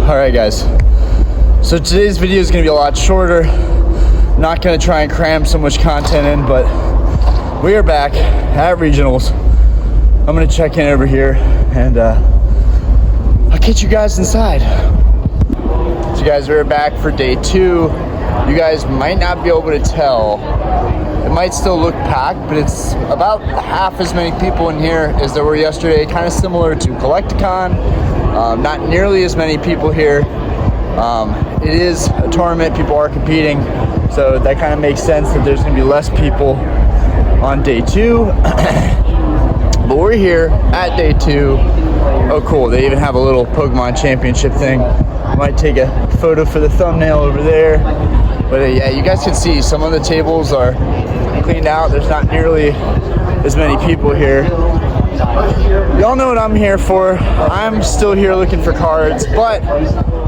All right, guys. So today's video is gonna be a lot shorter. Not gonna try and cram so much content in, but we are back at regionals. I'm gonna check in over here and I'll get you guys inside. So guys, we're back for day 2. You guys might not be able to tell. It might still look packed, but it's about half as many people in here as there were yesterday. Kind of similar to Collecticon. Not nearly as many people here. It is a tournament, people are competing, so that kind of makes sense that there's gonna be less people on day 2. But we're here at day 2. Oh cool, they even have a little Pokemon championship thing. Might take a photo for the thumbnail over there. But yeah, you guys can see some of the tables are cleaned out. There's not nearly as many people here. Y'all know what I'm here for. I'm still here looking for cards, but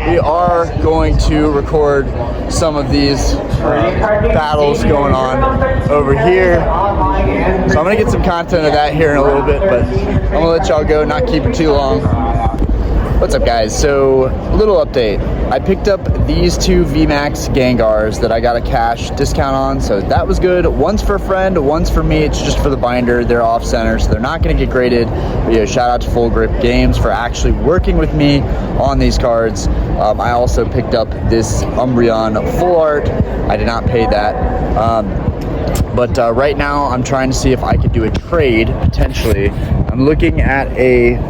we are going to record some of these battles going on over here. So I'm gonna get some content of that here in a little bit, but I'm gonna let y'all go, not keep it too long. What's up, guys? So, little update. I picked up these 2 VMAX Gengars that I got a cash discount on, so that was good. One's for a friend, one's for me. It's just for the binder. They're off center, so they're not going to get graded. But yeah, shout out to Full Grip Games for actually working with me on these cards. I also picked up this Umbreon Full Art. I did not pay that. But right now, I'm trying to see if I could do a trade, potentially. I'm looking at a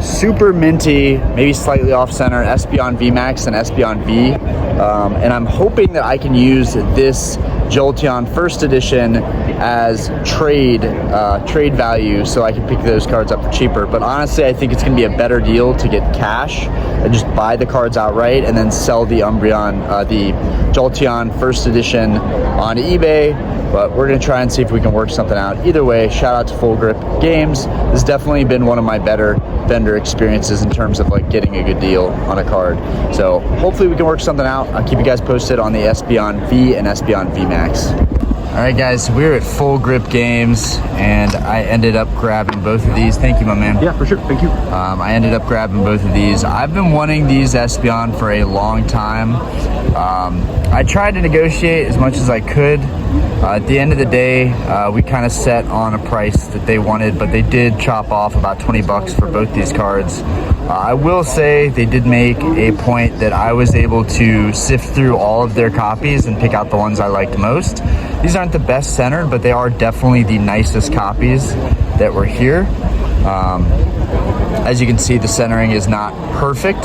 super minty, maybe slightly off center Espeon VMAX and Espeon V, and I'm hoping that I can use this Jolteon first edition as trade value, so I can pick those cards up for cheaper. But honestly, I think it's going to be a better deal to get cash and just buy the cards outright and then sell the Umbreon, the Jolteon first edition on eBay. But we're going to try and see if we can work something out. Either way, shout out to Full Grip Games. This has definitely been one of my better vendor experiences in terms of like getting a good deal on a card. So hopefully we can work something out. I'll keep you guys posted on the Espeon V and Espeon VMAX. All right, guys, so we're at Full Grip Games, and I ended up grabbing both of these. Thank you, my man. Yeah, for sure. Thank you. I ended up grabbing both of these. I've been wanting these Espeon for a long time. I tried to negotiate as much as I could. At the end of the day, we kind of set on a price that they wanted, but they did chop off about 20 bucks for both these cards. I will say they did make a point that I was able to sift through all of their copies and pick out the ones I liked most. These aren't the best centered, but they are definitely the nicest copies that were here. As you can see, the centering is not perfect,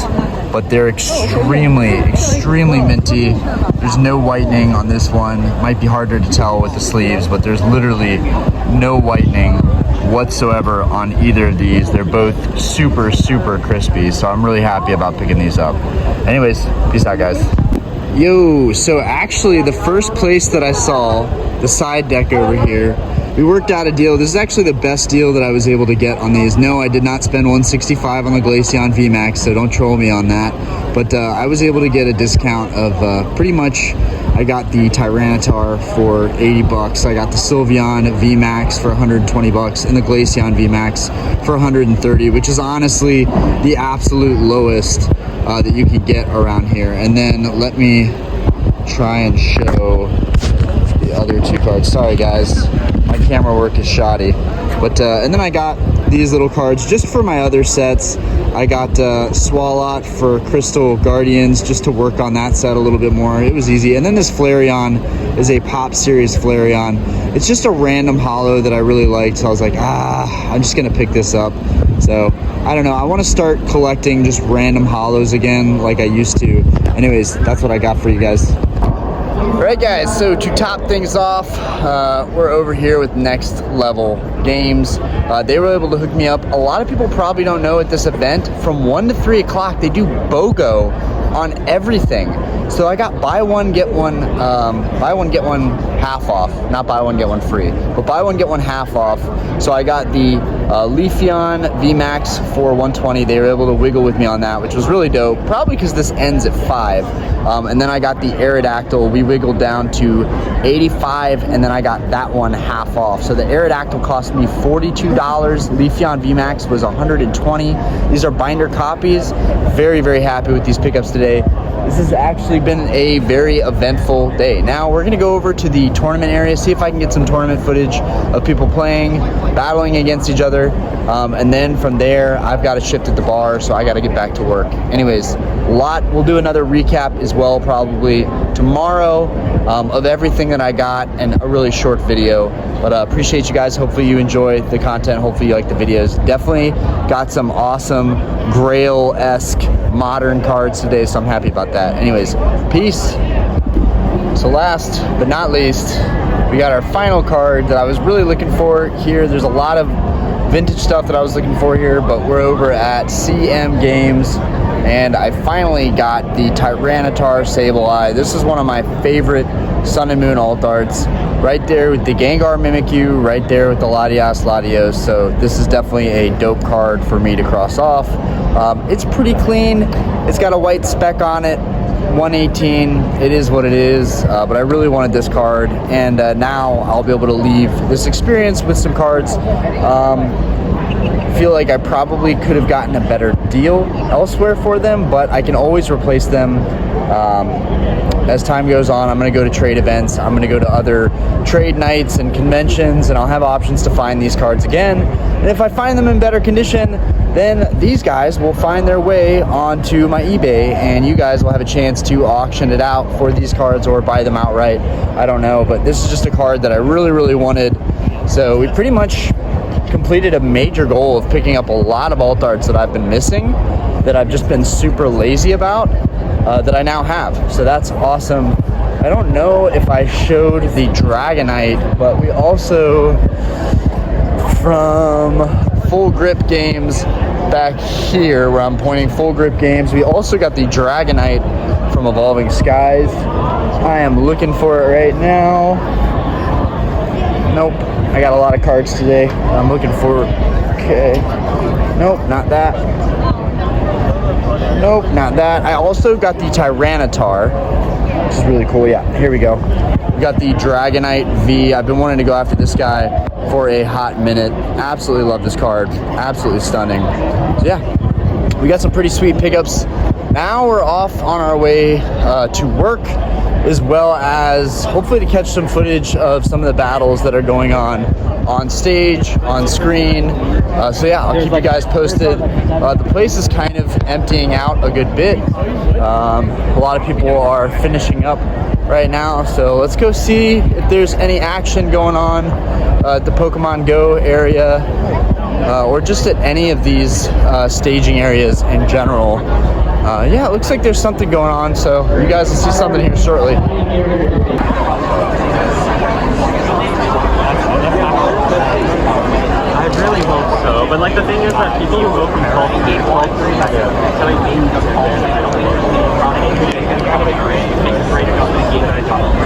but they're extremely minty. There's no whitening on this one. Might be harder to tell with the sleeves, but there's literally no whitening whatsoever on either of these. They're both super crispy, so I'm really happy about picking these up. Anyways, peace out, guys. Yo, so actually the first place that I saw the side deck over here, we worked out a deal. This is actually the best deal that I was able to get on these. No, I did not spend $165 on the Glaceon VMAX, so don't troll me on that. But I was able to get a discount of pretty much, I got the Tyranitar for 80 bucks. I got the Sylveon VMAX for 120 bucks and the Glaceon VMAX for 130, which is honestly the absolute lowest that you could get around here. And then let me try and show the other 2 cards. Sorry, guys. My camera work is shoddy, but and then I got these little cards just for my other sets. I got Swalot for Crystal Guardians just to work on that set a little bit more. It was easy. And then this Flareon is a Pop Series Flareon. It's just a random holo that I really liked, so I was like, I'm just gonna pick this up. So I don't know, I want to start collecting just random holos again like I used to. Anyways, that's what I got for you guys. Alright, guys, so to top things off, we're over here with Next Level Games. They were able to hook me up. A lot of people probably don't know at this event, from 1 to 3 o'clock, they do BOGO on everything. So I got buy one, get one half off. Not buy one, get one free, but buy one, get one half off. So I got the Leafeon VMAX for 120. They were able to wiggle with me on that, which was really dope. Probably because this ends at 5. And then I got the Aerodactyl. We wiggled down to 85, and then I got that one half off. So the Aerodactyl cost me $42. Leafeon VMAX was 120. These are binder copies. Very, very happy with these pickups today. This has actually been a very eventful day. Now we're gonna go over to the tournament area, see if I can get some tournament footage of people playing, battling against each other, and then from there, I've got to shift at the bar, so I got to get back to work. Anyways, we'll do another recap as well probably tomorrow of everything that I got, and a really short video. But appreciate you guys. Hopefully you enjoy the content. Hopefully you like the videos. Definitely got some awesome Grail-esque modern cards today, so I'm happy about that. Anyways, peace. So last but not least, we got our final card that I was really looking for here. There's a lot of vintage stuff that I was looking for here, but we're over at CM Games, and I finally got the Tyranitar Sableye. This is one of my favorite Sun and Moon alt arts. Right there with the Gengar Mimikyu, right there with the Latios. So this is definitely a dope card for me to cross off. It's pretty clean. It's got a white speck on it. 118, it is what it is, but I really wanted this card, and now I'll be able to leave this experience with some cards. I feel like I probably could have gotten a better deal elsewhere for them, but I can always replace them as time goes on. I'm going to go to trade events, I'm going to go to other trade nights and conventions, and I'll have options to find these cards again. And if I find them in better condition, then these guys will find their way onto my eBay, and you guys will have a chance to auction it out for these cards or buy them outright. I don't know, but this is just a card that I really, really wanted. So we pretty much completed a major goal of picking up a lot of alt arts that I've been missing, that I've just been super lazy about, that I now have. So that's awesome. I don't know if I showed the Dragonite, but we also, from Full Grip Games back here where I'm pointing, Full Grip Games, we also got the Dragonite from Evolving Skies. I am looking for it right now. Nope, I got a lot of cards today. I'm looking for, okay, nope, not that. Nope, not that. I also got the Tyranitar, which is really cool. Yeah, here we go. We got the Dragonite V. I've been wanting to go after this guy for a hot minute. Absolutely love this card. Absolutely stunning. So yeah, we got some pretty sweet pickups. Now we're off on our way to work, as well as hopefully to catch some footage of some of the battles that are going on stage, on screen. So yeah, I'll keep you guys posted. The place is kind of emptying out a good bit. A lot of people are finishing up right now, so let's go see if there's any action going on at the Pokemon Go area, or just at any of these staging areas in general. Yeah, it looks like there's something going on, so you guys will see something here shortly. I really hope so, but like the thing is that people who go from 12 to 8 12 so I think that's all I don't know. Makes it great enough to the game that I talk about.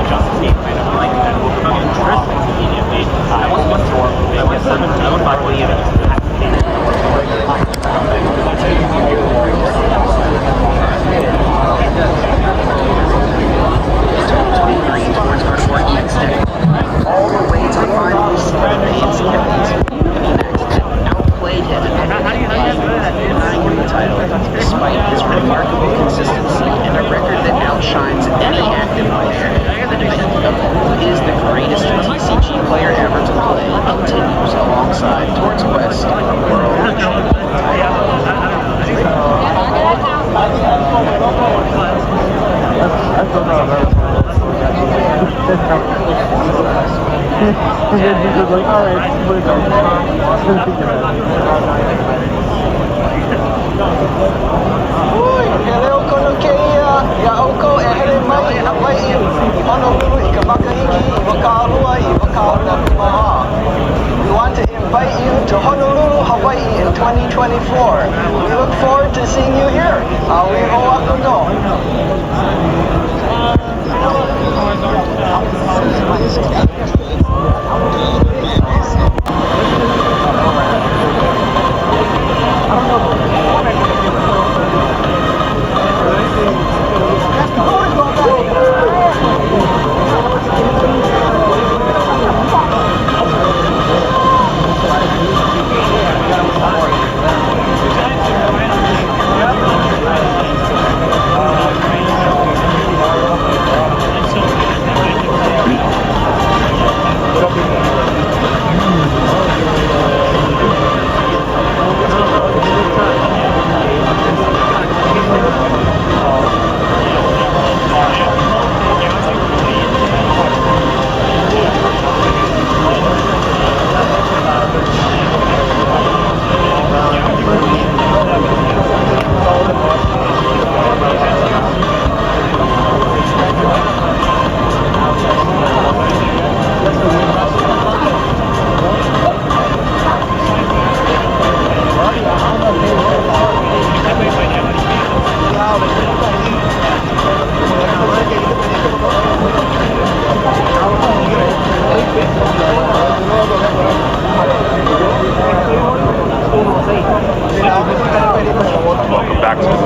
Justice League kind of like that. Interesting immediately. I was before. I was 17, but what do you all the way to the finals, outplayed him denying him the title, despite his remarkable consistency and a record that outshines any active player. Who is the greatest TCG player ever to play continues alongside Towards Quest World We want to invite you to Honolulu, Hawaii in 2024. We look forward to seeing you here.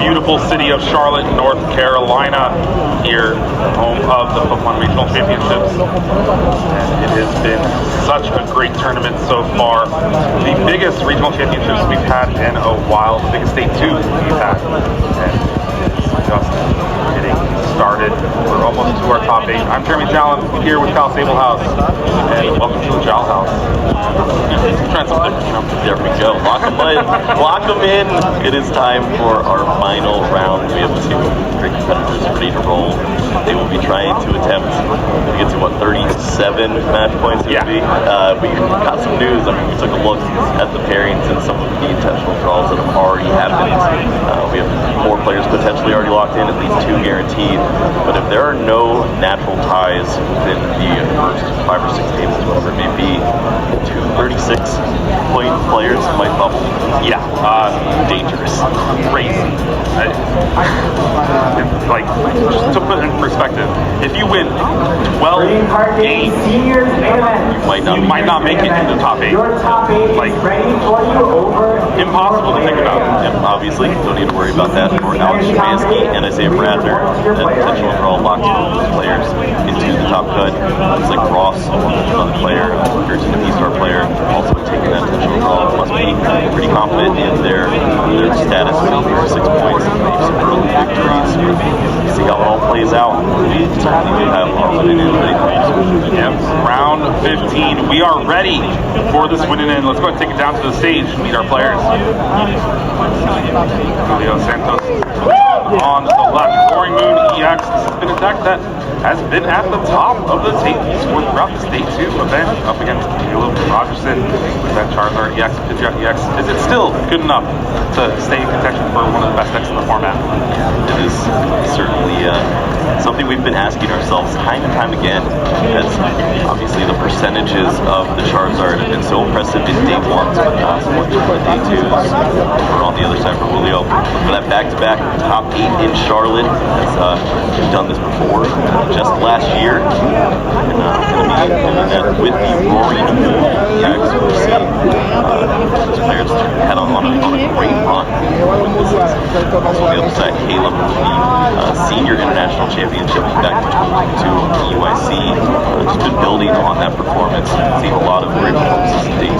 beautiful city of Charlotte, North Carolina, here, home of the Pokemon Regional Championships. And it has been such a great tournament so far. The biggest regional championships we've had in a while, the biggest state 2 we've had. And just getting started. We're almost to our top 8. I'm Jeremy Jallin here with Cal Sable House, and welcome to the Jowl House. Trying something, you know. There we go. Lock them in. Lock them in. It is time for our final round. We have 2 great competitors ready to roll. They will be trying to attempt to get to what, 37 match points it would be. We got some news. I mean, we took a look at the pairings and some of the intentional draws that have already happened. We have 4 players potentially already locked in, at least 2 guaranteed. But if there are no natural ties within the first 5 or 6 tables, whatever it may be, 2 36-point players might bubble. Yeah, dangerous, crazy. Like, just to put it in perspective, if you win 12 games, you might not make it into the top 8. Like, impossible to think about. Yep, obviously, don't need to worry about that for Alex Szymanski and Isaiah Bradner. That potential draw locked 2 players into the top cut. Looks like Ross, another player, appears to be a star player, also taking that potential draw. Must be pretty confident in their status with 6 points. Maybe some early victories. See how it all plays out. We certainly do have our winning in ready. Yep, round 15. We are ready for this winning in. Let's go ahead and take it down to the stage, meet our players. Julio Santos on the left. Roaring Moon EX. This has been a deck that has been at the top of the tables for throughout the State 2 event, up against Caleb Rogerson with that Charizard EX, Pidgeot EX. Is it still good enough to stay in contention for one of the best decks in the format? It is certainly something we've been asking ourselves time and time again, as obviously the percentages of the Charizard have been so impressive in day 1s, but not so much in the day 2s. We're on the other side for Julio. For that back-to-back top 8 in Charlotte, as we've done this before, just last year. And going to be doing that with the Roaring Moon EX. We've seen those players head on a great run. This is also on the other side, Caleb, the senior international championship back to UIC. Just been building on that performance, seeing a lot of great performances in day 2.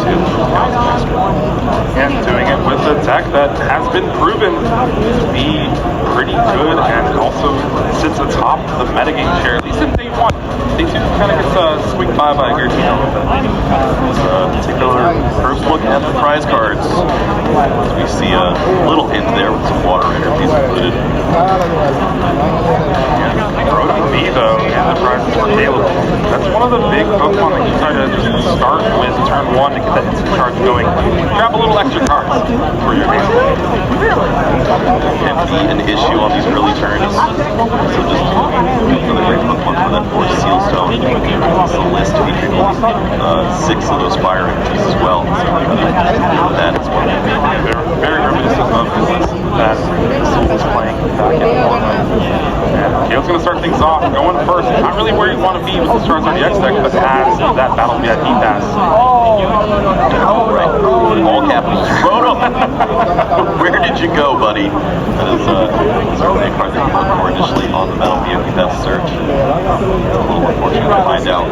And doing it with a deck that has been proven to be pretty good and also sits atop the metagame share, at least in day 1. Day 2 kind of gets squeaked by Gertino. Take a first look at the prize cards. We see a little hint there with some water energies included. Rotom V, though, and the prize for Caleb. That's one of the big Pokemon that you try to just start with turn 1 to get that instant charge going. Grab a little extra cards for your game. Can be an issue on these early turns. So just another great Pokemon for that for Sealstone. It's a list featuring 6 of those fire energies as well. So that is one. They're very reminiscent of the list that Soul was playing back in the format. And Caleb's going to start things off going first. Not really where you want to be with the Charizard EX deck, but has that Battle VIP pass. Right. All capitals. Rotom! Where did you go, buddy? That is certainly a card that you look for initially on the Battle VIP pass search. It's a little unfortunate to find out.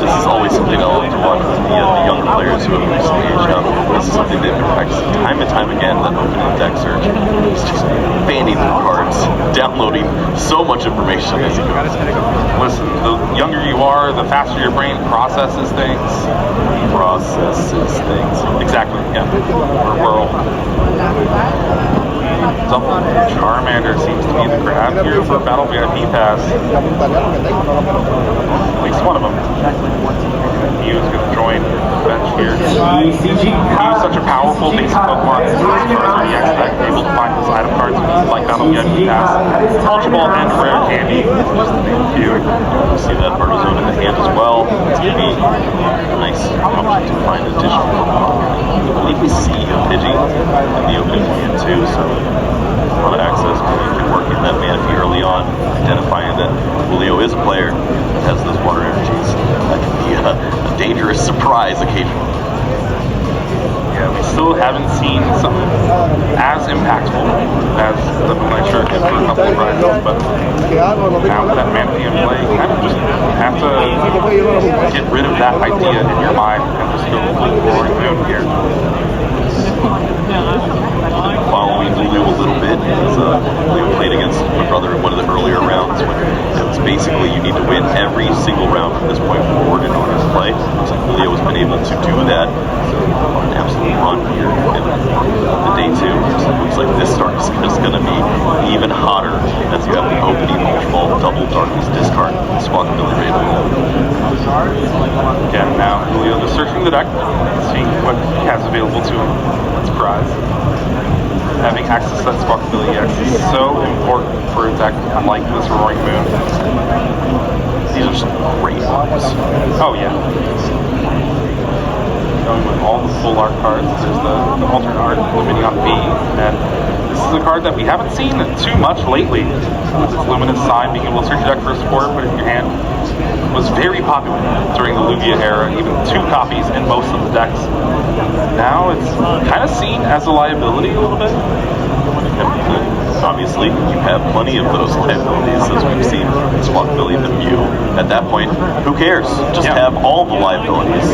This is always something I love to watch with the younger players who have recently aged up. This is something they've been practicing time and time again, that opening deck search. It's just fanning through cards, downloading so much information as you go. Listen, the younger you are, the faster your brain processes things. Exactly, yeah. We're old. So, Charmander seems to be the grab here for Battle VIP Pass. At least one of them. Mew's going to join the bench here. Mew's such a powerful basic Pokemon. Charizard EX deck, able to find those item cards like Battle VIP Pass. Ultra Ball and Rare Candy. Just to name a few. See that Bartozone in the hand as well. It's going to be a nice option to find additional Pokemon. I believe we see a Pidgey in the opening hand too, so a lot of access. We've been working that Manaphy early on, identifying that Julio is a player that has those water energies. That can be a dangerous surprise occasionally. Yeah, we still haven't seen something as impactful as the Moonlight Shark did for a couple of prizes, but now with that Manaphy in play, you kind of just have to get rid of that idea in your mind and just go full Roaring Moon here. Following Lulu a little bit, as Leo played against my brother in one of the earlier rounds, when it was basically you need to win every single round from this point forward in order to play. So Leo has been able to do that on an absolute run here in the day 2. So it looks like this start is just going to be even hotter as you have the opening Ultra Ball, double Darkness discard, Squawkabilly Raven. Again, now Julio just searching the deck, seeing what he has available to him. Let's prize. Having access to that Squawkabilly EX is so important for a deck like this Roaring Moon. These are some great ones. Oh yeah. Going with all the full art cards, there's the alternate art, the mini on B, and this is a card that we haven't seen too much lately. With its Luminous Sign, being able to search your deck for a support, put it in your hand, was very popular during the Lugia era, even 2 copies in most of the decks. Now it's kind of seen as a liability a little bit. Obviously, you have plenty of those liabilities, as we've seen Squawkabilly the Mew. At that point, who cares? Just have all the liabilities.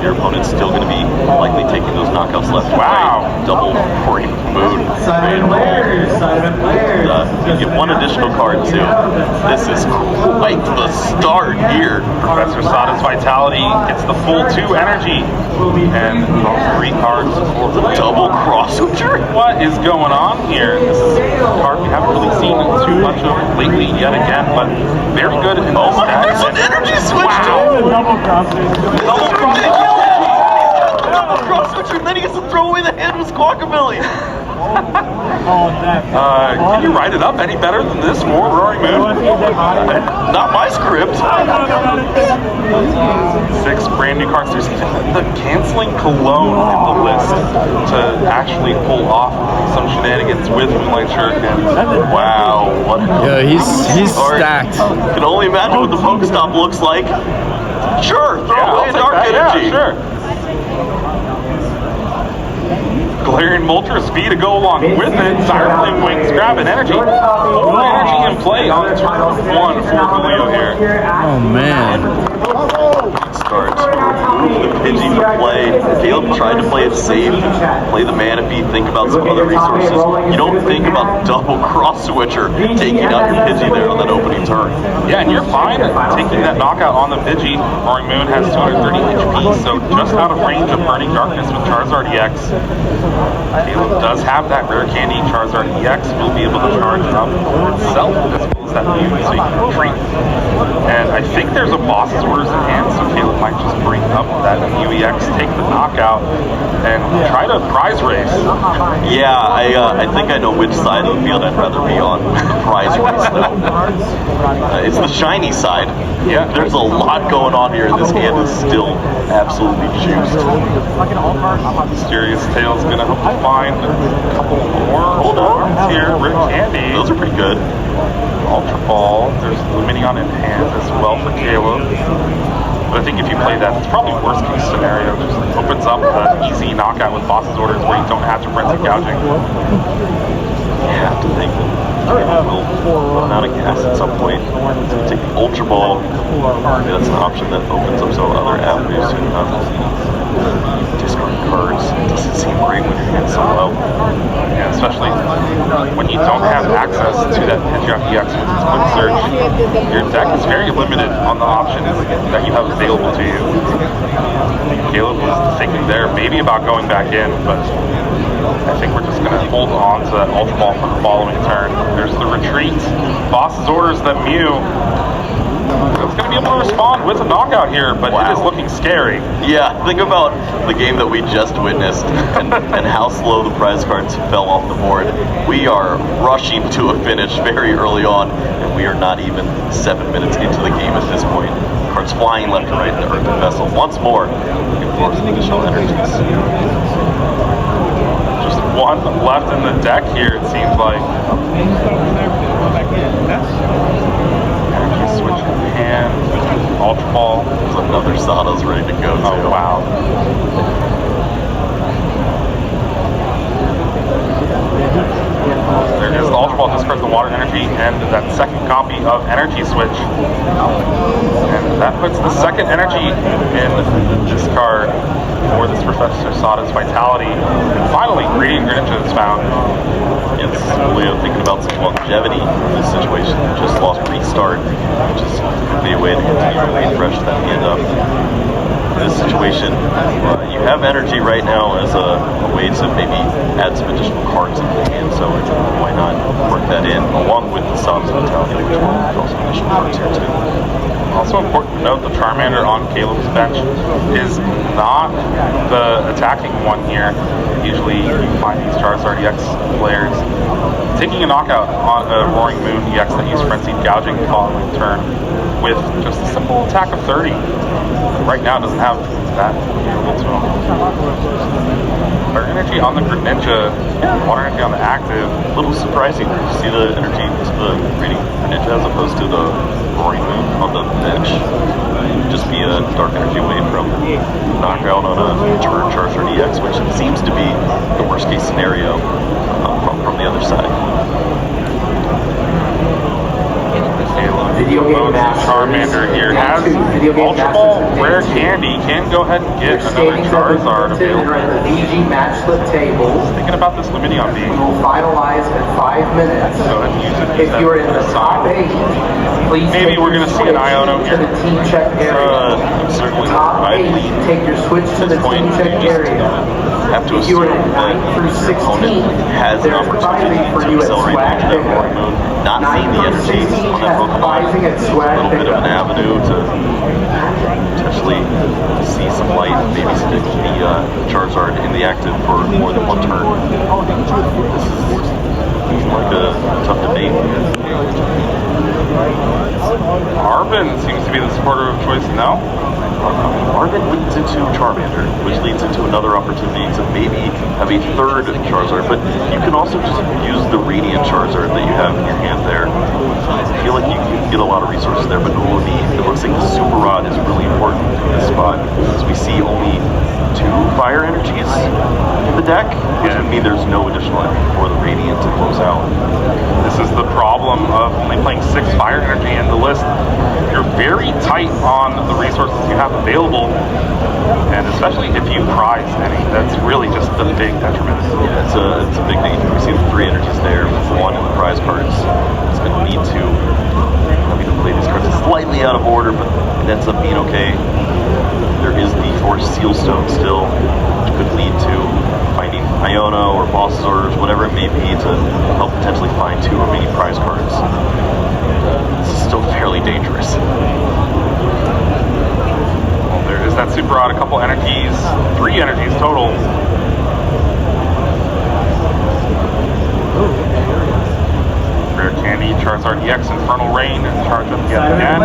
Your opponent's still going to be likely taking those knockouts left and right. Double Roaring Moon. Silent players, silent players. You get one additional card too. This is quite the start here. Professor Sada's Vitality gets the full 2 energy. And those 3 cards for the double cross switcher. What is going on here? This is a card we haven't really seen too much of lately yet again, but very good in this deck. There's an energy switch wow. Double cross switcher. Double cross switcher, and then he gets to throw away the hand with Squawkabilly. Can you write it up any better than this for Roaring Moon? Not my script. 6 brand new cards. There's even the canceling Cologne in the list to actually pull off some shenanigans with Moonlight Shark. Wow, what? Yeah, he's stacked. Can only imagine what the Pokestop looks like. Sure, throw away I'll Dark take that. Energy. Yeah, sure. Galarian Moltres V to go along with it. Siren Flame Wings, grab an energy. Full energy in play on turn 1 for Julio here. Oh man. Start. Remove the Pidgey for play. Caleb tried to play it safe, play the Manaphy, think about some other resources. You don't think about double cross switcher, taking out your Pidgey there on that opening turn. Yeah, and you're fine taking that knockout on the Pidgey. Roaring Moon has 230 HP, so just out of range of Burning Darkness with Charizard EX. Caleb does have that rare candy. Charizard EX will be able to charge up itself as well as that Mew, so you can retreat. And I think there's a boss's orders in hand, so Caleb might just bring up that Mew EX, take the knockout, and try to prize race. Yeah, I think I know which side of the field I'd rather be on. Prize race, though. It's the shiny side. Yeah. There's a lot going on here, and this hand is still absolutely juiced. Mysterious Tail's gonna hope to find a couple more charms here. Rare candy. Those are pretty good. Ultra Ball. There's Lumineon in hand as well for Caleb. But I think if you play that, it's probably worst case scenario. Just opens up an easy knockout with boss's orders where you don't have to forensic gouging. You have to think that we'll run out of gas at some point. So take the Ultra Ball. Maybe that's an option that opens up some other avenues to discard cards. It doesn't seem great when your hand's so low. Yeah, especially when you don't have access to that Pidgeot EX with its quick search. Your deck is very limited on the options that you have available to you. Caleb was thinking there maybe about going back in, but I think we're just going to hold on to that Ultra Ball for the following turn. There's the retreat. Boss's orders that Mew. It's going to be able to respond with a knockout here, but it is looking scary. Yeah, think about the game that we just witnessed and how slow the prize cards fell off the board. We are rushing to a finish very early on, and we are not even 7 minutes into the game at this point. Cards flying left and right into Earthen Vessel. Once more, looking for some additional energies. Just one left in the deck here, it seems like. Energy switch in hand. Ultra Ball. There's another Sada's ready to go too. Oh wow. energy and that second copy of energy switch. And that puts the second energy in this card for this Professor Sada's Vitality. And finally, Radiant Greninja is found. It's really thinking about some longevity in this situation. Just lost Restart, which is typically a way to continue to refresh that hand up. In this situation, you have energy right now as a way to maybe add some additional cards into the hand, so why not work that in along with the Sada's Vitality, which will also additional cards here too. Also important to note, the Charmander on Caleb's bench is not the attacking one here. Usually you find these Charizard EX players taking a knockout on a Roaring Moon EX that use Frenzied Gouging the following turn with just a simple attack of 30. Right now it doesn't have that available to him. Fire Energy on the Greninja, Water Energy on the active. A little surprising to see the energy to the Radiant Greninja as opposed to the Roaring Moon on the bench. Just be a dark energy away from knockout on a turn Charizard EX, which seems to be the worst case scenario from the other side. Video game masters. Charmander here has Ultra Ball, Rare Candy, can go ahead and get another Charizard available. VG match slip tables. Thinking about this Lumineon being. Will finalize in 5 minutes. Go ahead and use it. If you're in the top 8, please maybe we're going to see an Iono to here. the team check area. Certainly Top 8, take your switch to the team check area. Have to If you are assume in that 9 through your 16, opponent has an there's opportunity prizing for to you at accelerate Swag into that Roaring Bingo. Moon. Not seeing the 9 through energy 16 on that has Pokemon. prizing at A Swag little bit of an Bingo. avenue to potentially see some light, maybe stick the Charizard in the active for more than one turn. This is like a tough debate. Arvin seems to be the supporter of choice now. Arvin leads into Charmander, which leads into another opportunity to maybe have a third Charizard, but you can also just use the Radiant Charizard that you have in your hand there. I feel like you can get a lot of resources there, but it looks like the Super Rod is really important in this spot, as we see only 2 fire energies in the deck, which would mean there's no additional energy for the Radiant to close out. This is the problem of only playing 6 fire energy in the list. You're very tight on the resources you have available, and especially if you prize any, that's really just the big detriment. Yeah, it's a big thing. We see the 3 energies there with 1 in the prize cards. It's going to need to either play these cards slightly out of order, but it ends up being okay. There is the Force Seal Stone still, which could lead to finding Iono or Boss's Orders, whatever it may be, to help potentially find 2 remaining prize cards. This is still fairly dangerous. Well, there is that Super Rod, a couple energies, 3 energies total. Rare Candy, Charizard EX, Infernal Rain, and charge up yet again.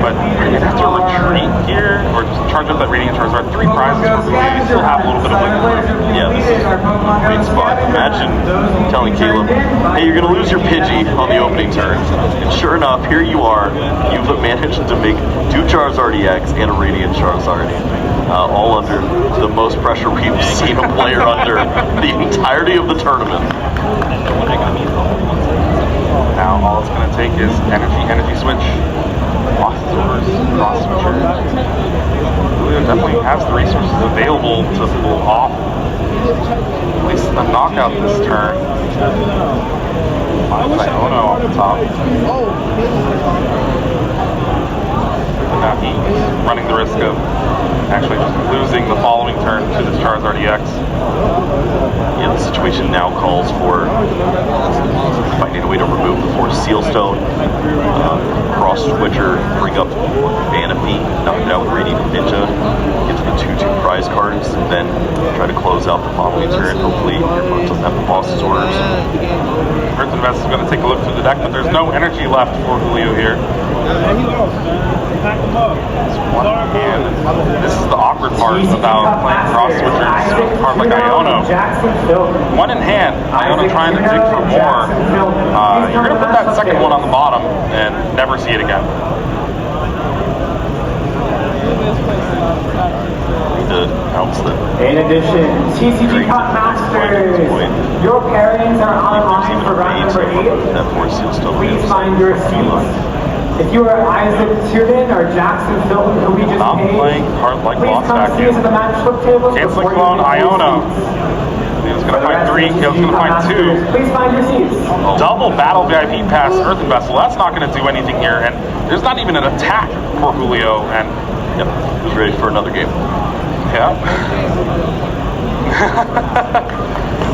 But we're going to have to retreat here, or just charge up that Radiant Charizard. 3 prizes for Blue. You still have a little bit of wiggle room. Yeah, this is a great spot. Imagine telling Caleb, hey, you're going to lose your Pidgey on the opening turn. And sure enough, here you are. You've managed to make 2 Charizard EX and a Radiant Charizard. All under the most pressure we've seen a player under the entirety of the tournament. Now all it's going to take is energy switch, Boss's Orders, cross switcher. Julio definitely has the resources available to pull off at least a knockout this turn. Finds Iono on the top. But now he's running the risk of actually just losing the following turn to this Charizard EX. Yeah, the situation now calls for finding a way to remove the Force Seal Stone, cross switcher, bring up Vanaphy, knock down Radiant Ninja, get to the 2/2 prize cards, and then try to close out the following turn. Hopefully your opponent doesn't have the Boss's Orders. Earth Invest is going to take a look through the deck, but there's no energy left for Julio here. It's one hand. This is the awkward part about playing cross switchers with a card like Iono. One in hand, Iono trying to dig for more. You're going to put that second one on the bottom and never see it again. Need to helps them. In addition, TCG Cup Masters, your pairings are online for round number 8. Please find your seats. If you are Isaac Tiernan or Jackson Filton, who we just paid, please come see us at the match flip tables. Cancel clone Iona. He was going to find 3, he was going to find 2. Please find your seats. Double battle VIP pass Earthen Vessel. That's not going to do anything here, and there's not even an attack for Julio. And yep, he's ready for another game. Yeah.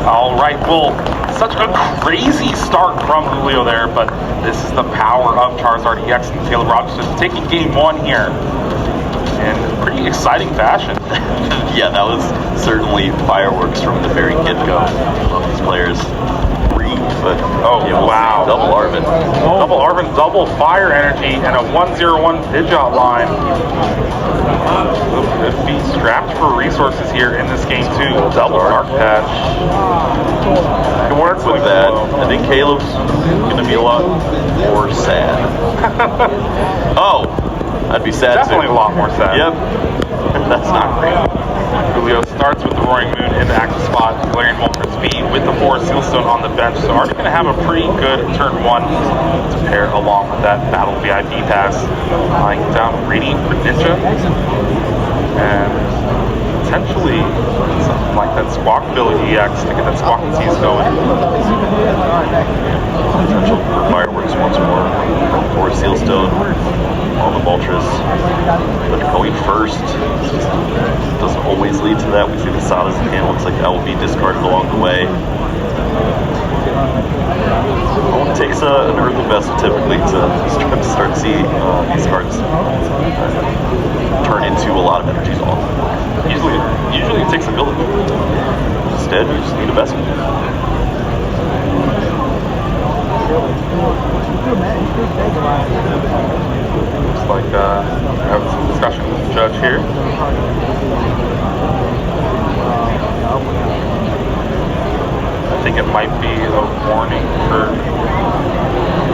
All right, well, such a crazy start from Julio there, but this is the power of Charizard EX and Caleb Robinson taking game 1 here in pretty exciting fashion. Yeah, that was certainly fireworks from the very get-go. These players breathe, but oh wow, double Arvin. Double Arvin, double fire energy, and a 101 Pidgeot line. Could be strapped for resources here in this game too. Double Dark Patch. Good work with that. I think Caleb's gonna be a lot more sad. Oh, I'd be sad Definitely too. A lot more sad. Yep. That's not great. Julio starts with the Roaring Moon in the active spot, Galarian Molt for speed with the Forest Sealstone on the bench. So already going to have a pretty good turn 1 to pair along with that Battle VIP pass. Lying down Radiant for Ninja. And potentially something like that Squawkabilly EX to get that Squawk and Seize going. Potential for fireworks once more from Forest Sealstone on the Moltres. But going first doesn't always lead to that. We see the Sadas in hand. Looks like that will be discarded along the way. It takes an Earthen Vessel typically to start to see these cards turn into a lot of energies on. Usually it takes a village. Instead, you just need a vessel. Looks like having some discussion with the judge here. I think it might be a warning for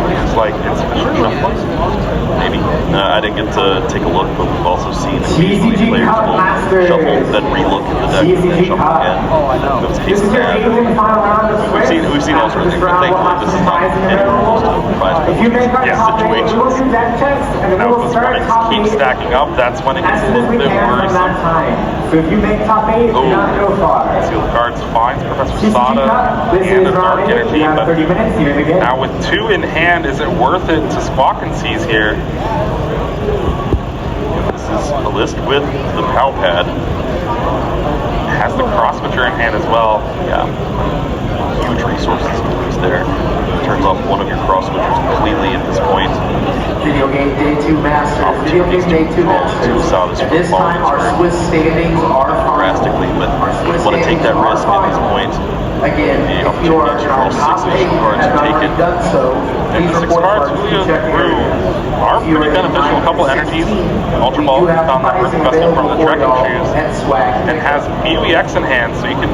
things like insufficient shuffling. Maybe. I didn't get to take a look, but we've also seen occasionally players will shuffle, then re-look at the deck, and then shuffle again. Those cases happen. We've seen all sorts of things, but thankfully this is not anywhere close to prize situations. Now if those points keep stacking up, that's when it gets a little bit worrisome. So if you make top 8, do not go far. Sealed cards finds Professor Sada and a Dark Energy, but now with 2 in hand, is it worth it to Squawk and Seize here? This is a list with the PAL pad. Has the Cross Switcher in hand as well. Yeah. Huge resources to lose there. Turns off one of your Cross Switchers completely at this point. Video game day 2 Masters. Video game day 2 Masters. At this time, our Swiss standings are drastically, but you want to take that risk at this point. Again, if you are in our top 8 and have already done so, please report cards Julio drew are pretty beneficial. A couple energies. Ultra Ball found that Earthen Vessel from the Trekking Shoes. And has Mew EX in hand, so you can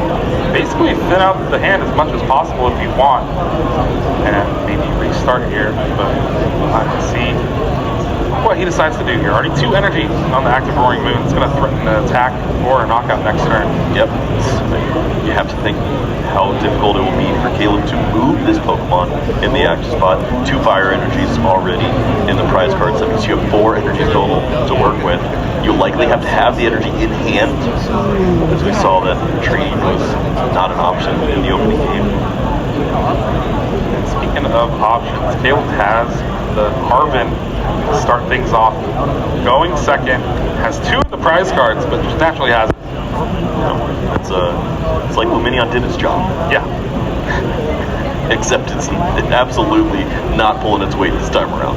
basically thin out the hand as much as possible if you want. And maybe restart here, but we'll have to see what he decides to do here. Already 2 energy on the active Roaring Moon. It's going to threaten an attack or a knockout next turn. Yep. You have to think how difficult it will be for Caleb to move this Pokemon in the active spot. 2 fire energies already in the prize cards. That means you have 4 energies total to work with. You'll likely have to have the energy in hand, as we saw that Tree was not an option in the opening game. And speaking of options, Caleb has the Arvin to start things off. Going second, has 2 of the prize cards, but just naturally has it. It's like Luminion did its job. Yeah. Except it's absolutely not pulling its weight this time around.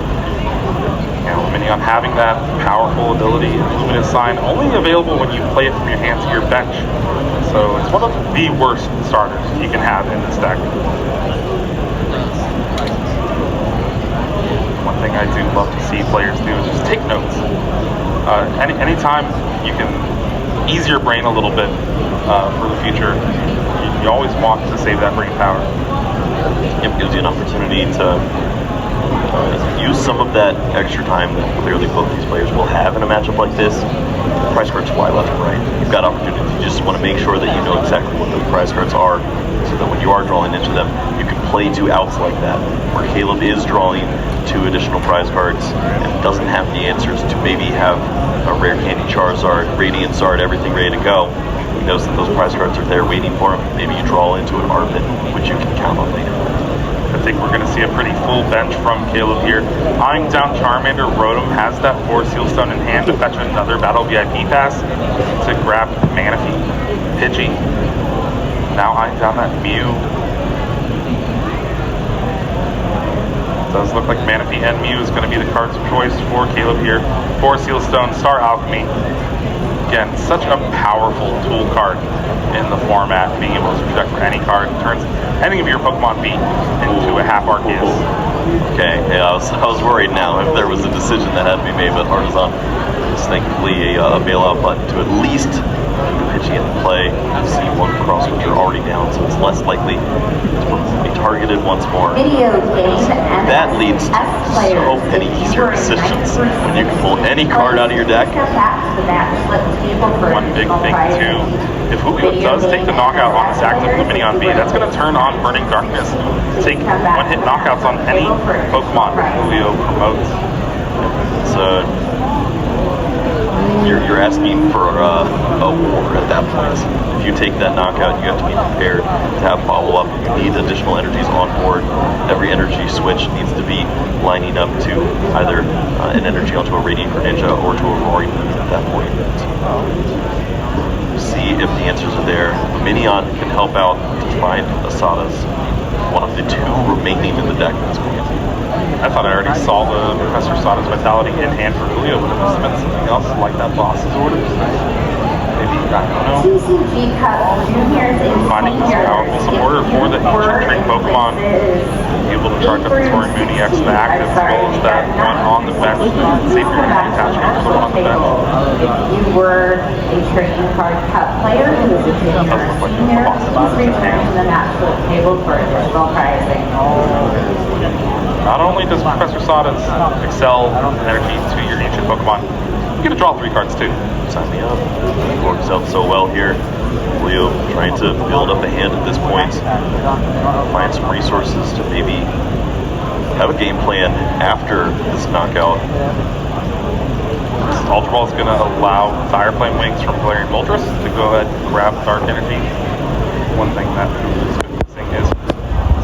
And Luminion having that powerful ability, Luminous Sign, only available when you play it from your hand to your bench. So it's one of the worst starters you can have in this deck. One thing I do love to see players do is just take notes. Anytime you can ease your brain a little bit for the future, you always want to save that brain power. It gives you an opportunity to use some of that extra time that clearly both these players will have in a matchup like this prize cards fly left and right. You've got opportunity. You just want to make sure that you know exactly what those prize cards are, so that when you are drawing into them, you can play 2 outs like that, where Caleb is drawing 2 additional prize cards and doesn't have the answers to maybe have a rare candy Charizard, Radiant Zard, everything ready to go. He knows that those prize cards are there waiting for him. Maybe you draw into an Arpit, which you can count on later. I think we're going to see a pretty full bench from Caleb here. Eyeing down Charmander, Rotom has that 4 Seal Stone in hand to fetch another Battle VIP pass to grab Manaphy, Pidgey. Now eyeing down that Mew. Does look like Manaphy and Mew is going to be the cards of choice for Caleb here. 4 Seal Stone, Star Alchemy. Again, such a powerful tool card in the format, being able to project for any card, turns any of your Pokemon beat into a half Arceus. Okay, yeah, I was worried now if there was a decision that had to be made, but Artisan is thankfully a bailout button to at least Pidgey in play. You see 1 cross switcher already down, so it's less likely to be targeted once more. That leads to so many easier decisions when you can pull any card out of your deck. One big thing too, if Julio does take the knockout on this active Lumineon V, that's going to turn on Burning Darkness to take 1-hit knockouts on any Pokemon Julio promotes. So you're asking for a war at that point. If you take that knockout, you have to be prepared to have follow-up. You need additional energies on board. Every energy switch needs to be lining up to either an energy onto a Radiant Greninja or to a Roaring at that point. See if the answers are there. Lumineon can help out to find Asada's, one of the 2 remaining in the deck at this point. I thought I already saw the Professor Sada's Vitality in hand for Julio, but it must have been something else like that boss's orders. Maybe, I don't know. Finding this powerful supporter for the ancient tree Pokemon, able to charge up the Touring Mooney X the active, as well as that one on the bench, save your energy attachment for the one on the bench. You were a trading card cup player who was a junior or senior, please return to the natural table for additional pricing. Not only does Professor Sada's excel energy to your ancient Pokemon, you get to draw 3 cards too. Sign me up. It works out so well here. Leo trying to build up a hand at this point. Find some resources to maybe have a game plan after this knockout. Ultra Ball is going to allow Fire Flame Wings from Galarian Moltres to go ahead and grab Dark Energy. One thing that is missing is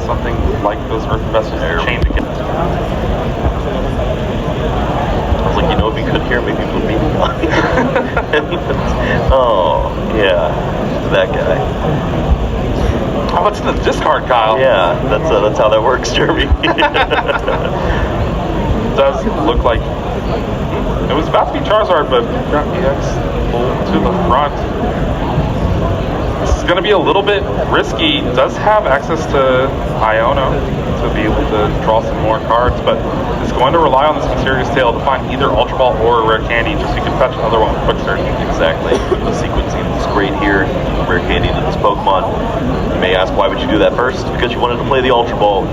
something like those Earth Vessels chain together. I was like, you know what we could hear? Maybe Lumineon. Oh, yeah, that guy. How much in the discard, Kyle? Yeah, that's how that works, Jeremy. Does look like it was about to be Charizard, but got EX pulled to the front. This is going to be a little bit risky. Does have access to Iono to be able to draw some more cards, but is going to rely on this Mysterious Tail to find either Ultra Ball or a Rare Candy, just so you can fetch another one with Quick Search. Exactly. The sequencing is great here. Rare Candy into this Pokemon. You may ask, why would you do that first? Because you wanted to play the Ultra Ball.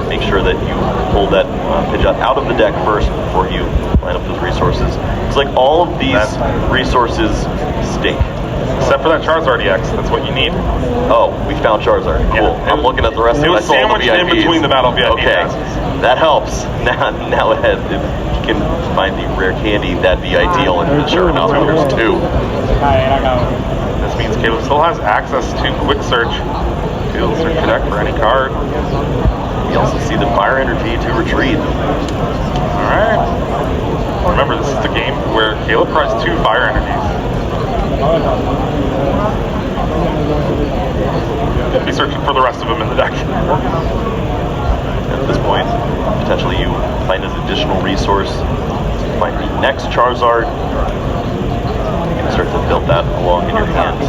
Make sure that you pull that Pidgeot out of the deck first before you line up those resources. It's like all of these resources stink. Except for that Charizard EX, that's what you need. Oh, we found Charizard. Cool. Yeah, I'm looking at the rest of it. It was sandwiched in between the Battle VIP passes. That helps. Now ahead, if you can find the Rare Candy, that'd be ideal. And sure enough, there's 2. This means Caleb still has access to Quick Search. He'll search your deck for any card. We also see the Fire Energy to retreat. Alright. Remember, this is the game where Caleb tries 2 Fire Energies. He'll be searching for the rest of them in the deck. At this point, potentially you find an additional resource to find the next Charizard. You can start to build that along in your hands.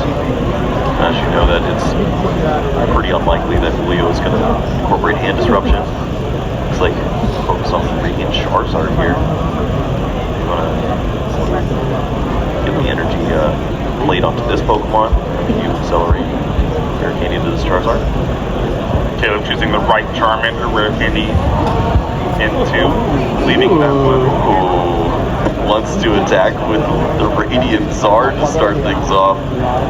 As you know that it's pretty unlikely that Julio is going to incorporate hand disruption. Looks like focus on the Radiant Charizard here. You want to get the energy played onto this Pokemon. You accelerate Rare Candy into this Charizard. Caleb choosing the right Charmander Rare Candy into leaving that one. Ooh. wants to attack with the Radiant Czar to start things off.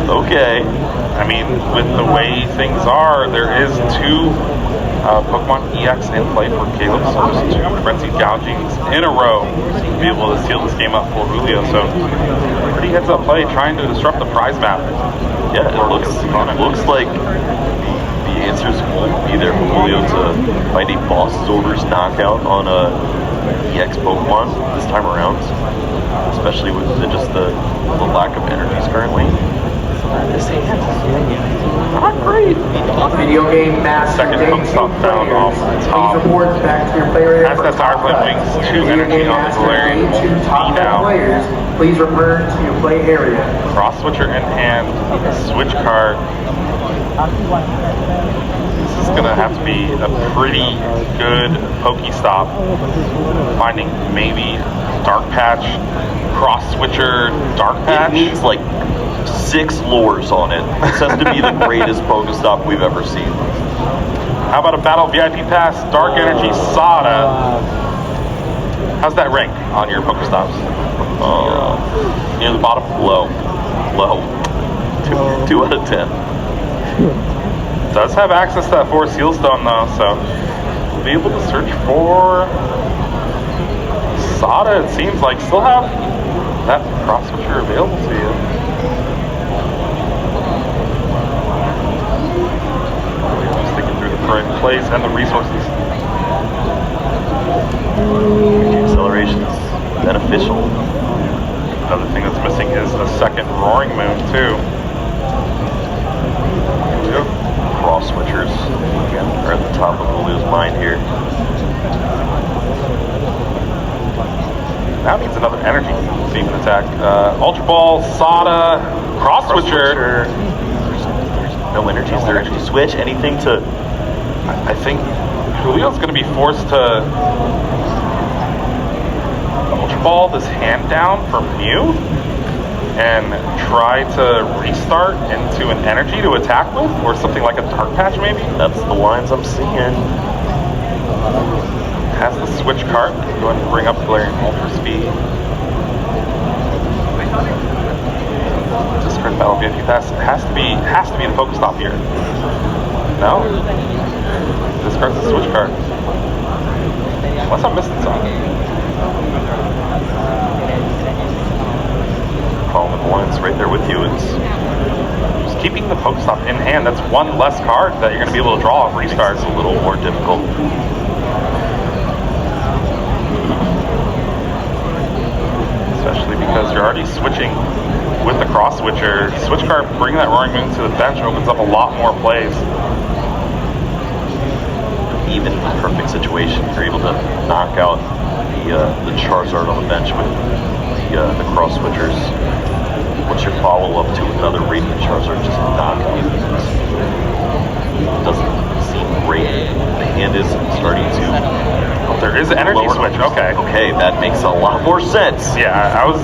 Okay. I mean, with the way things are, there is two Pokemon EX in play for Caleb, so there's two Frenzied Gougings in a row to be able to seal this game up for Julio. So pretty heads up play, trying to disrupt the prize map. Yeah, it looks like the answers won't be there for Julio to find a Boss's Orders knockout on a EX Pokemon this time around, especially with just the lack of energies currently. This hand, not great. Video game master. Second Pokestop found off the top. Please report back to your player. Has that Power Flame Wings, 2 energy on the Galarian. Top now. players, please return to your play area. Cross Switcher in hand, switch card. This is gonna have to be a pretty good Pokestop. Finding maybe Dark Patch, Cross Switcher, Dark Patch. It needs like 6 lures on it. This has to be the greatest Pokestop we've ever seen. How about a Battle VIP Pass, Dark Energy, Sada? How's that rank on your Pokestops? Near the bottom, low. 2 out of 10. Does have access to that 4 Seal Stone though, so we'll be able to search for Sada. It seems like still have that Cross Switcher available to you. Just thinking through the current plays and the resources. Acceleration is beneficial. Another thing that's missing is the second Roaring Moon too. Cross Switchers again are at the top of Julio's mind here. Now needs another energy so you can attack. Ultra Ball, Sada, Cross Switcher. There's no energies there to switch. Anything to... I think Julio's going to be forced to Ultra Ball this hand down for Mew and try to restart into an energy to attack with, or something like a Dark Patch maybe? That's the lines I'm seeing. Has the switch card. Go ahead and bring up Galarian Ultra Speed. Discard Battle VIP Pass. Has to be the Pokestop here. No? Discards the switch card. Unless I'm missing something. Following the lines right there with you. It's Just keeping the Pokestop in hand, that's one less card that you're going to be able to draw off restarts. a little more difficult. Especially because you're already switching with the Cross Switcher. Switch card, bringing that Roaring Moon to the bench opens up a lot more plays. Even in a perfect situation, you're able to knock out the Charizard on the bench with the Cross Switchers. What's your follow-up to another Radiant Charizard? Just knock out. Doesn't seem great. The hand is starting to... Oh, there is an energy switch, okay. Okay, that makes a lot more sense. Yeah, I was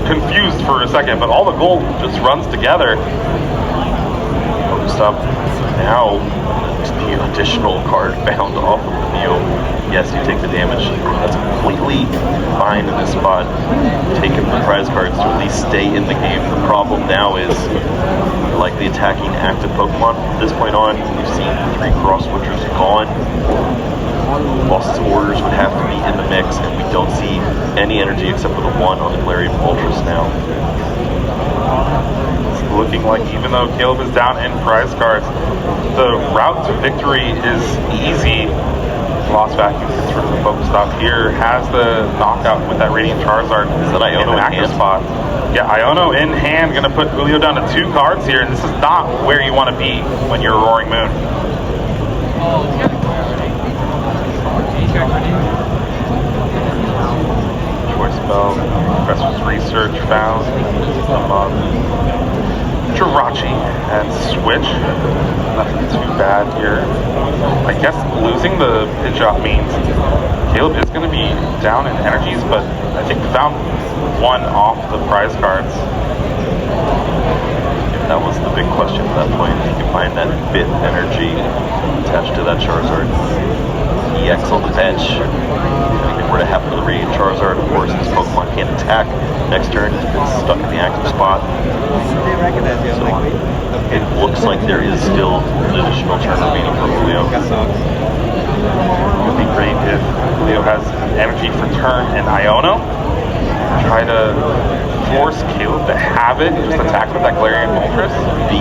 confused for a second, but all the gold just runs together. Pokestop now, the additional card bound off of the Mew. Yes, you take the damage. That's completely fine in this spot. Taking the prize cards to at least stay in the game. The problem now is, like the attacking active Pokemon, from this point on, we've seen 3 Cross Switchers gone. Boss's Orders would have to be in the mix, and we don't see any energy except for the 1 on the Galarian Ultras now. It's looking like even though Caleb is down in prize cards, the route to victory is easy. Lost Vacuum gets rid of the Pokestop here, has the knockout with that Radiant Charizard. Is that Iono in the active spot? Yeah, Iono in hand, gonna put Julio down to 2 cards here, and this is not where you want to be when you're Roaring Moon. Choice Bell, Professor's Research found Jirachi and Switch. Nothing too bad here. I guess losing the Pidgeot means Caleb is going to be down in energies, but I think we found 1 off the prize cards. That was the big question at that point. If you can find that bit energy attached to that Charizard. EX on the bench. over to happen to the Radiant Charizard. Of course, this Pokemon can't attack next turn. It's been stuck in the active spot. So it looks like there is still an additional turn remaining for Julio. It would be great if Julio has energy for turn and Iono. Try to force Caleb to have it, just attack with that Galarian Moltres. The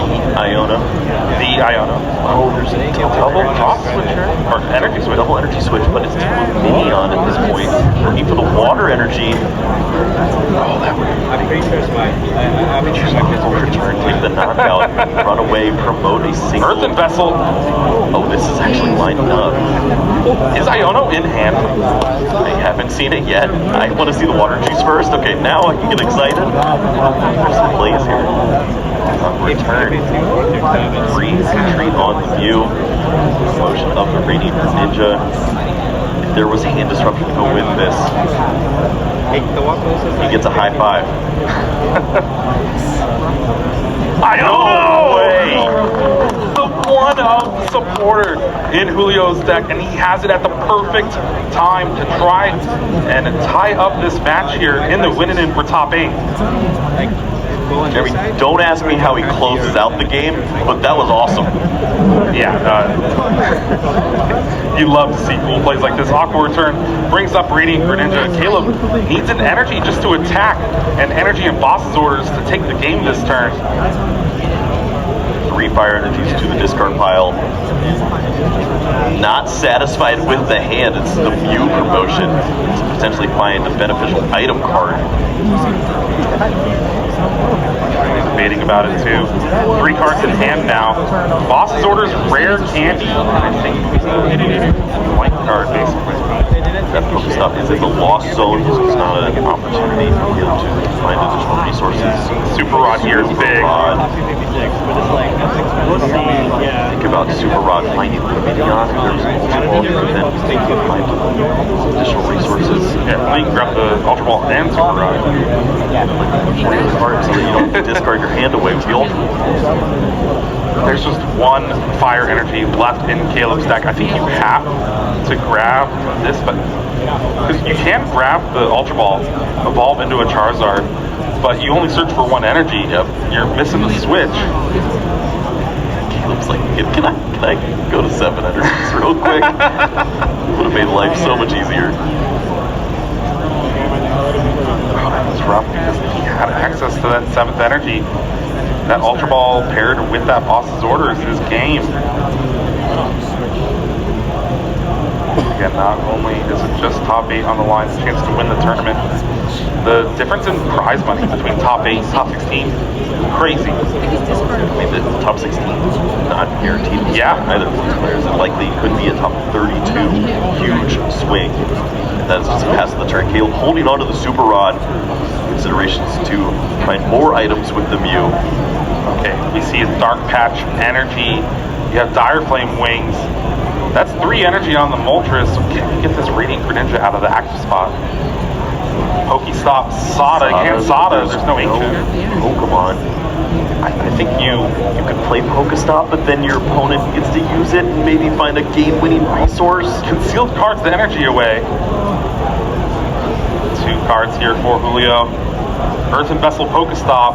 Iono. Oh, there's a double drop switcher? Or energy switch. Double energy switch, but it's Team Minion at this point. Looking for the water energy. Oh, that would return, take the knockout, run away, promote a single. Earthen Vessel. Oh, this is actually lining up. Is Iono in hand? I haven't seen it yet. I want to see the water juice first. Okay, now I can get excited. There's some plays here. On return, freeze retreat on the Mew. Motion of the Radiant Ninja. If there was hand disruption to go with this, he gets a high five. No way! The one-up supporter in Julio's deck, and he has it at the perfect time to try and tie up this match here in the winning for top 8. Jeremy, don't ask me how he closes out the game, but that was awesome. Yeah, you love to see cool plays like this. Aqua return brings up Radiant Greninja. Caleb needs an energy just to attack, and energy in boss's orders to take the game this turn. 3 fire energies to the discard pile. Not satisfied with the hand, it's the Mew promotion to potentially find a beneficial item card. Debating about it too. 3 cards in hand now. Boss's orders rare candy. I think it's a white card basically. That Pokestop is in the lost zone, so it's not an opportunity for him to find additional resources. Super Rod here is big. Think about Super Rod finding the Minion. There's multiple, and then find additional resources. Yeah, well, you can grab the Ultra Ball and Super Rod. Play the card so that you don't discard your hand away with the Ultra Ball. There's just 1 fire energy left in Caleb's deck. I think you have to grab this, but because you can grab the Ultra Ball, evolve into a Charizard, but you only search for 1 energy. You're missing the switch. Caleb's like, can I go to 7 energies real quick? Would have made life so much easier. It's rough because he had access to that 7th energy. That Ultra Ball paired with that boss's orders is game. Again, not only is it just top 8 on the line, a chance to win the tournament, the difference in prize money between top 8 and top 16, crazy. I mean, the top 16 is not guaranteed. Yeah. Either of these players, it likely could be a top 32 huge swing. And that's just past the turn. Caleb holding on to the Super Rod. Considerations to find more items with the Mew. Okay, we see a Dark Patch energy. You have Dire Flame wings. That's 3 energy on the Moltres. So can we get this Radiant Greninja out of the active spot? Pokestop, Sada. You can't Sada. There's no ancient. Pokemon. I think you could play Pokestop, but then your opponent gets to use it and maybe find a game-winning resource. Concealed cards the energy away. 2 cards here for Julio. Earthen Vessel Pokestop.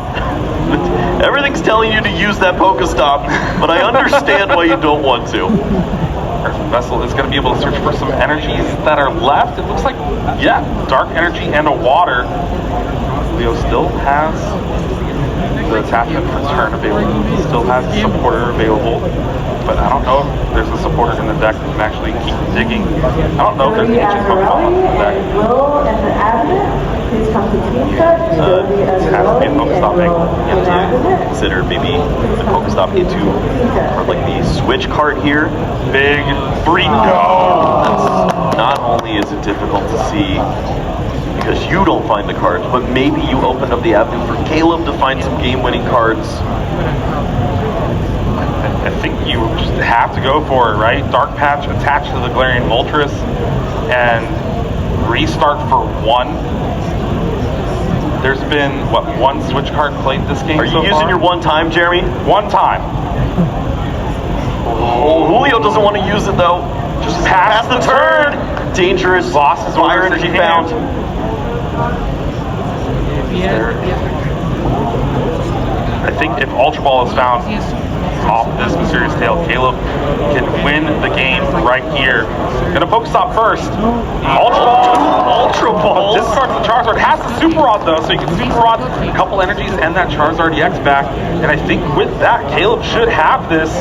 Everything's telling you to use that Pokestop, but I understand why you don't want to. Earthen Vessel is going to be able to search for some energies that are left. It looks like, yeah, dark energy and a water. Julio still has the attachment for turn available. He still has the supporter available. But I don't know if there's a supporter in the deck that can actually keep digging. I don't know if there's ancient Pokemon in the deck. Please come to Team Cut. It has to be a Pokestop angle. You have to consider maybe the Pokestop into like the switch card here. Big 3 go! That's, not only is it difficult to see because you don't find the cards, but maybe you open up the avenue for Caleb to find some game-winning cards. I think you just have to go for it, right? Dark Patch attached to the Galarian Moltres and restart for 1. There's been, what, 1 switch card played this game Are you so using far? your 1 time, Jeremy? 1 time. Oh, Julio doesn't want to use it though. Just pass the turn. dangerous Bosses fire orders energy in hand. found. I think if Ultra Ball is found off this mysterious tail, Caleb can win the game right here. Gonna Pokestop first. Ultra Ball discards the Charizard. Has the Super Rod though, so you can Super Rod a couple energies and that Charizard EX back. And I think with that, Caleb should have this.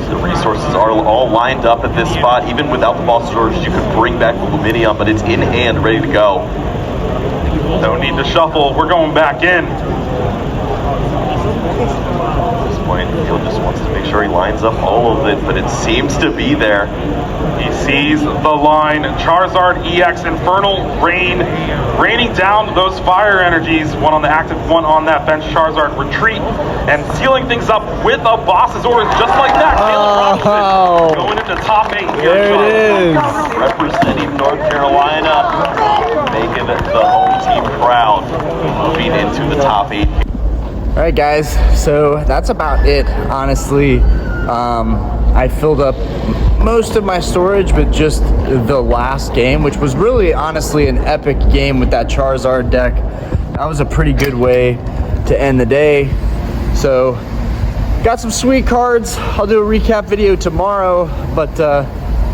The resources are all lined up at this spot. Even without the boss storage, you could bring back the Lumineon, but it's in hand, ready to go. No need to shuffle. We're going back in. At this point, Caleb just wants to make sure he lines up all of it, but it seems to be there. He sees the line. Charizard EX Infernal Rain, raining down those fire energies. One on the active, one on that bench. Charizard retreat and sealing things up with a boss's order, just like that. Caleb Robinson going into top 8 here. There it is. Representing North Carolina, making the home team proud, moving into the top 8. All right, guys, so that's about it, honestly. I filled up most of my storage with just the last game, which was really, honestly, an epic game with that Charizard deck. That was a pretty good way to end the day. So, got some sweet cards. I'll do a recap video tomorrow, but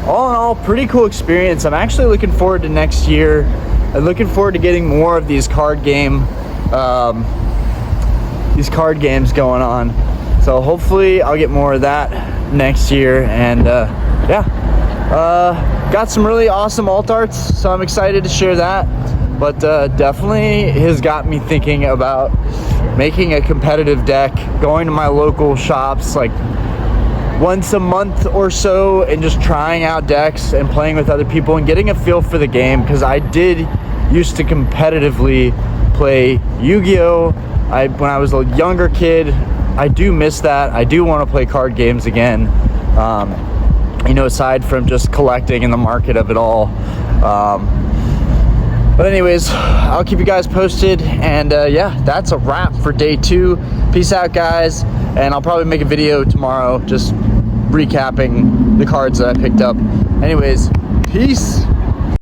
all in all, pretty cool experience. I'm actually looking forward to next year. I'm looking forward to getting more of these card games going on. So hopefully I'll get more of that next year. And got some really awesome alt arts, so I'm excited to share that. But definitely has got me thinking about making a competitive deck, going to my local shops like once a month or so and just trying out decks and playing with other people and getting a feel for the game, because I did used to competitively play Yu-Gi-Oh! When I was a younger kid. I do miss that. I do want to play card games again, you know, aside from just collecting in the market of it all. But anyways, I'll keep you guys posted, and yeah, that's a wrap for day 2. Peace out, guys, and I'll probably make a video tomorrow just recapping the cards that I picked up. Anyways, peace.